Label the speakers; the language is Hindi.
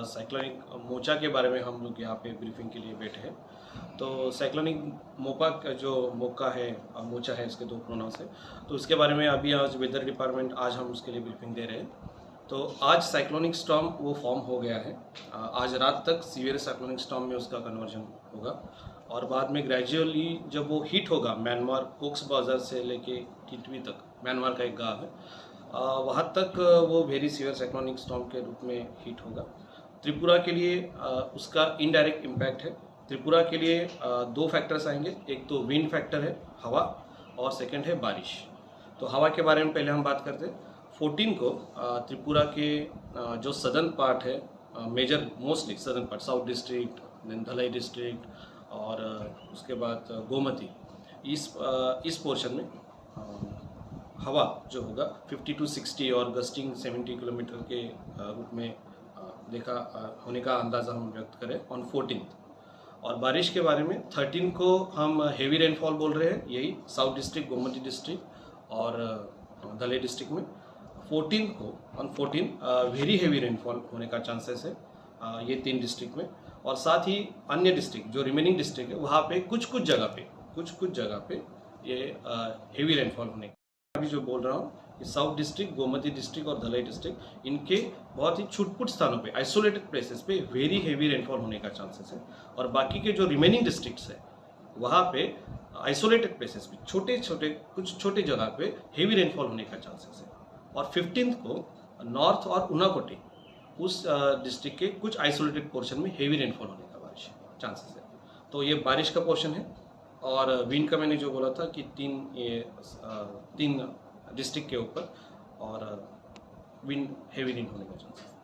Speaker 1: साइक्लोनिक मोचा के बारे में हम लोग यहाँ पे ब्रीफिंग के लिए बैठे हैं। तो साइक्लोनिक मोपा का जो मोका है, मोचा है, इसके दो प्रोनाउंस है, तो इसके बारे में अभी आज वेदर डिपार्टमेंट आज हम उसके लिए ब्रीफिंग दे रहे हैं। तो आज साइक्लोनिक स्टॉर्म वो फॉर्म हो गया है। आज रात तक सीवियर साइक्लोनिक स्टॉर्म में उसका कन्वर्जन होगा और बाद में ग्रेजुअली जब वो हिट होगा म्यांमार, कोक्स बाजार से लेके टिटवी तक, म्यांमार का एक गाँव है, वहाँ तक वो वेरी सीवियर साइक्लोनिक स्टॉर्म के रूप में हिट होगा। त्रिपुरा के लिए उसका इनडायरेक्ट इम्पैक्ट है। त्रिपुरा के लिए दो फैक्टर्स आएंगे, एक तो विंड फैक्टर है, हवा, और सेकंड है बारिश। तो हवा के बारे में पहले हम बात करते हैं। 14 को त्रिपुरा के जो सदर्न पार्ट है, major mostly southern part, south district, then Dhalai district और उसके बाद गोमती, इस पोर्शन में हवा जो होगा 50 to 60 और गस्टिंग 70 किलोमीटर के रूप में देखा होने का अंदाज़ा हम व्यक्त करें ऑन 14th। और बारिश के बारे में 13 को हम हेवी रेनफॉल बोल रहे हैं, यही साउथ डिस्ट्रिक्ट, गोमती डिस्ट्रिक्ट और धलाई डिस्ट्रिक्ट में। 14 को ऑन 14 वेरी हेवी रेनफॉल होने का चांसेस है ये 3 डिस्ट्रिक्ट में। और साथ ही अन्य डिस्ट्रिक्ट जो रिमेनिंग डिस्ट्रिक्ट है वहाँ पे कुछ जगह पे ये हेवी रेनफॉल होने का, अभी जो बोल रहा हूँ कि साउथ डिस्ट्रिक्ट, गोमती डिस्ट्रिक्ट और धलाई डिस्ट्रिक्ट, इनके बहुत ही छुटपुट स्थानों पे, आइसोलेटेड प्लेसेस पे वेरी हेवी रेनफॉल होने का चांसेस है। और बाकी के जो रिमेनिंग डिस्ट्रिक्ट्स है वहाँ पे आइसोलेटेड प्लेसेस पे कुछ छोटे जगह पे हेवी रेनफॉल होने का चांसेस है। और 15th को नॉर्थ और उनाकोटी, उस डिस्ट्रिक्ट के कुछ आइसोलेटेड पोर्शन में हेवी रेनफॉल होने का चांसेस है। तो ये बारिश का पोर्शन है। और विंड का मैंने जो बोला था कि तीन डिस्ट्रिक्ट के ऊपर और विंड हेवी विंड होने का चांसेस।